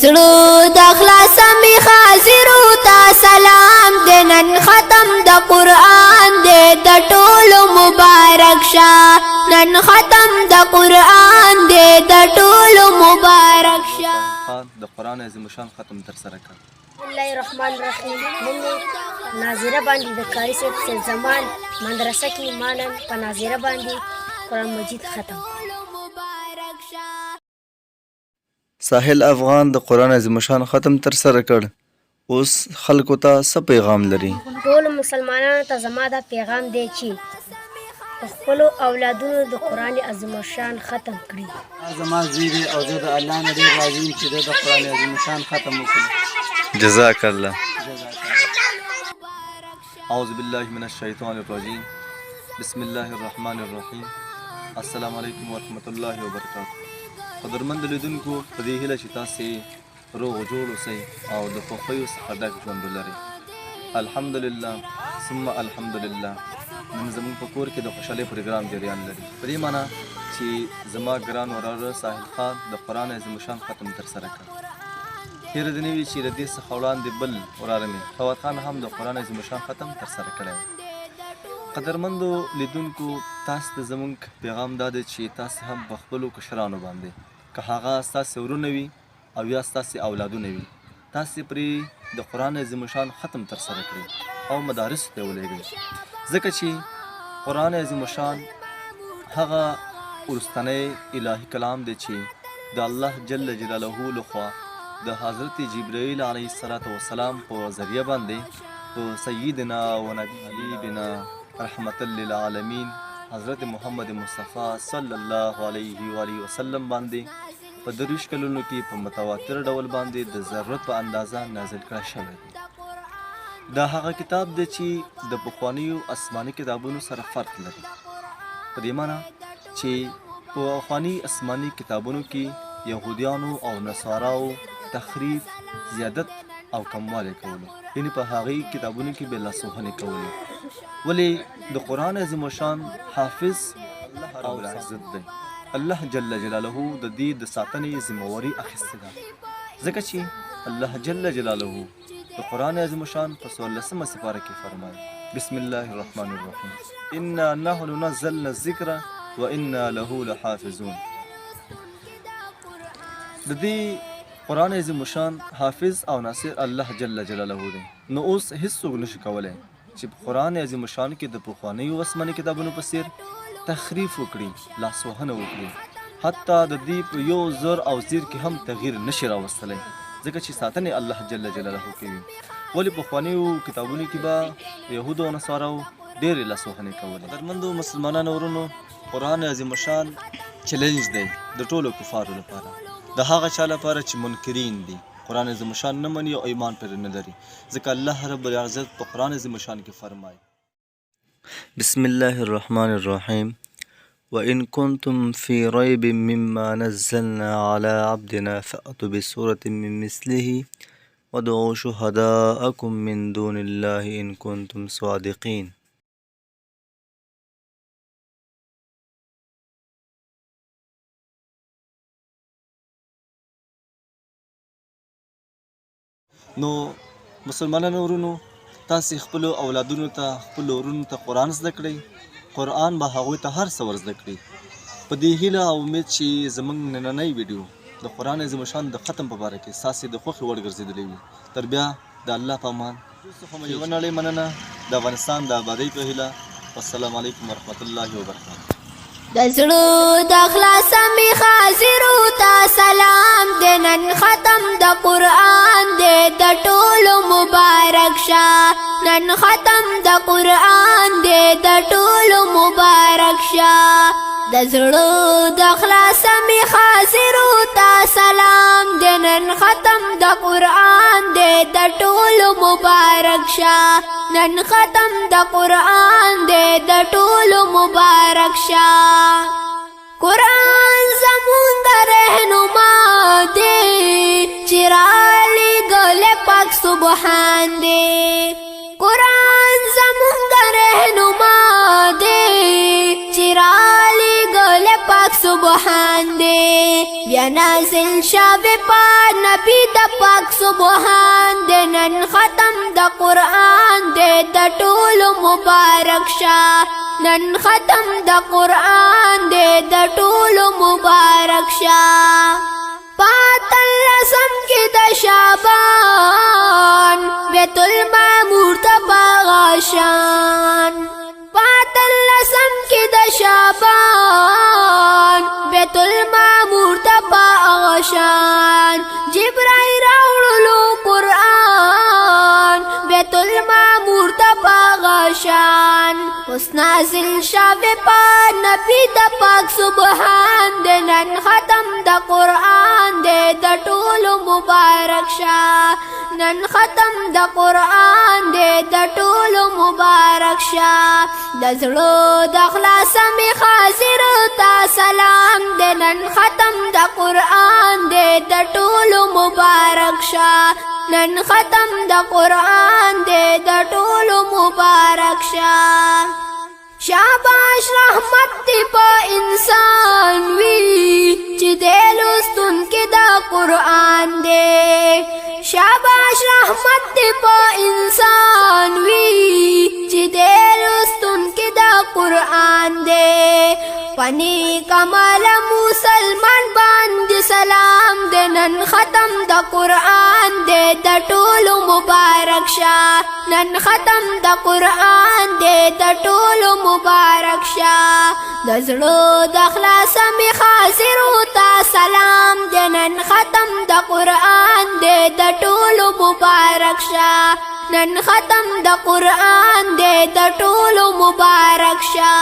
زړو د اخلاص می حاضرو تا سلام دې نن ختم د قرآن دې د ټولو مبارک شه نن ختم د قرآن دې د ټولو مبارک شه د قرآن عظیم شان ختم تر سره کړ. بسم الله الرحمن الرحیم. نن ناظره باندې د قاری صاحب سیل زمان مدرسه کې مانن په ناظره باندې قرآن مجید ختم. ساحل افغان د قرآن عظیم شان ختم تر سره کړ. اوس خلکو ته څه پیغام لري؟ ټول مسلمانانو ته زما دا پیغام دی چې خپل اولادونو د قرآن عظیم شان ختم کړي. زما زوی دی او زه د الله نه ډېر راضي یم چې د قرآن عظیم شان ختم وکړي. جزاک الله. اعوذ بالله من الشیطان الرجیم. بسم الله الرحمن الرحیم. السلام علیکم ورحمۃ اللہ وبرکاتہ. قدرمند لیدونکو په دې هیله چې تاسې روغ جوړ اوسئ او د خوښیو څخه ډک ژوند ولرئ. الحمدلله ثم الحمدلله. نن زموږ په کور کې د خوشحالۍ پروګرام جریان لري. په دې معنی چې زما ګران وراره ساحل خان د قرآن عظیم شان ختم تر سره کړ. هیره دې نه وي چې د دې څخه وړاندې بل وراره مې فواد خان هم د قرآن عظیم شان ختم تر سره کړی و. قدرمندو لیدونکو تاسو ته زموږ پیغام دا دی چې تاسو هم په خپلو کشرانو باندې که هغه ستاسې ورونه وي او یا ستاسې اولادونه وي تاسې پرې د قرآن عظیم شان ختم تر سره کړئ او مدارسو ته یې ولېږئ ځکه چې قرآن عظیم شان هغه وروستنی الهي کلام دی چې د الله جل جلاله لخوا د حضرت جبرائیل علیه السلام په ذریعه باندې په سیدنا و نبی حبیبنا رحمت للعالمین حضرت محمد مصطفی صلی الله علیه و آله وسلم باندې په 30 کلونو کې په متواتر ډول باندې د ضرورت په اندازه نازل کړی شوی دی. دا هغه کتاب دی چې د پخوانیو آسماني کتابونو سره فرق لري. په دې معنی چې په پخواني آسماني کتابونو کې یهودیانو او نصاراو تخریف، زیادت او کموالی کولو، یعنی په هغې کتابونو کې بې لاسوهنې کولې. ولې د قرآن عظیم شان حافظ او العزت دی. الله جل جلاله د دې د ساتنې ذمهواري اخیستې ده ځکه چې الله جل جلاله د قرآن عظیم شان په 14مه سپاره کې فرمایي بسم الله الرحمن الرحیم انا نحن نزلنا الذکر وانا له لحافظون. د دې قرآن عظیم شان حافظ او ناصر الله جل جلاله دی. نو اوس هیڅوک نشي کولی چې په قرآن عظیم شان کې د پخوانیو آسماني کتابونو په څیر تخریف وکړي، لاسوهنه وکړي، حتی د دې په 1 او 0 کې هم تغییر نشي راوستلی ځکه چې ساتنې الله جل جلاله کوي. ولې پخوانیو کتابونو کې به یهودو او نصاراو ډېرې لاسوهنې کولې. قدرمندو مسلمانانو ورونو قرآن عظیم شان چیلنج دی د ټولو کفارو لپاره، د هغه چا لپاره چې منکرین دي، قرآن عظیم شان نه مني او ایمان پرې نه لري ځکه الله رب العزت په قرآن عظیم شان کې فرمایي بسم الله الرحمن الرحیم وإن كنتم في ريب مما نزلنا على عبدنا فأتوا بسورة من مثله وادعوا شهداءكم من دون الله إن كنتم صادقين. نو مسلمانانو ورونو تاسې خپلو اولادونو ته خپلو ورونو ته قرآن زده کړئ. قرآن به هغوی ته هر څه ور زده کړي. په دې هیله او امید چې زموږ نننی ویډیو د قرآن عظیم شان د ختم په باره کې ستاسې د خوښې وړ ګرځېدلی وي. تر بیا د الله په امان یوه نړۍ مننه د افغانستان د ابادۍ په هیله. والسلام علیکم ورحمت الله وبرکاتہ. د زړو د اخلاص می حاضرو تا سلام دې نن ختم د قرآن دې د ټولو مبارک شه نن ختم د قرآن دې د ټولو مبارک شه. د زړو د اخلاص می حاضرو تا سلام دې نن ختم د قرآن دې د ټولو مبارک شه نن ختم د قرآن دې د ټولو مبارک شه. قرآن زمون د رهنما دی چې رالیږل پاک سبحان دی. قرآن زمون د رهنما دی چې رالیږل پاک سبحان دی. بیا نازل شوی په نبی پاک سبحان دے نن ختم دا قرآن دے دا ټول مبارک شا نن ختم دا قرآن دے دا ټول مبارک شا پاتل رسم کی دا شابان بیت المعمور تبا غاشان پاتل رسم کی دا شابان بیت المعمور تبا غاشان جبرائیل راوڑلو قرآن بیت المعمور تبا غاشان اس نازل شاوے پا نبی دا پاک سبحان دے نن ختم دا قرآن دے دا ټول مبارک شا نن ختم دا قرآن دے دا ټول مبارک شا دا زړه د اخلاص می حاضر تا سلام دے نن ختم دا قرآن دے دا ټول مبارک شا نن ختم دا قرآن دے دا ټول مبارک شا شاباش رحمت دی پا انسان وی چی دے لستن کی دا قرآن دے شاباش رحمت دی پا انسان وی چی دے لستن کی دا قرآن دے پنی کمال مسلمان باندې سلام دے نن ختم دا قرآن دے دا ټول مبارک شا نن ختم دا قرآن دے دا ټول مبارک شا د زړه د اخلاص می حاضر تا سلام دے نن ختم دا قرآن دے دا ټول مبارک شا نن ختم دا قرآن دے دا ټول مبارک شا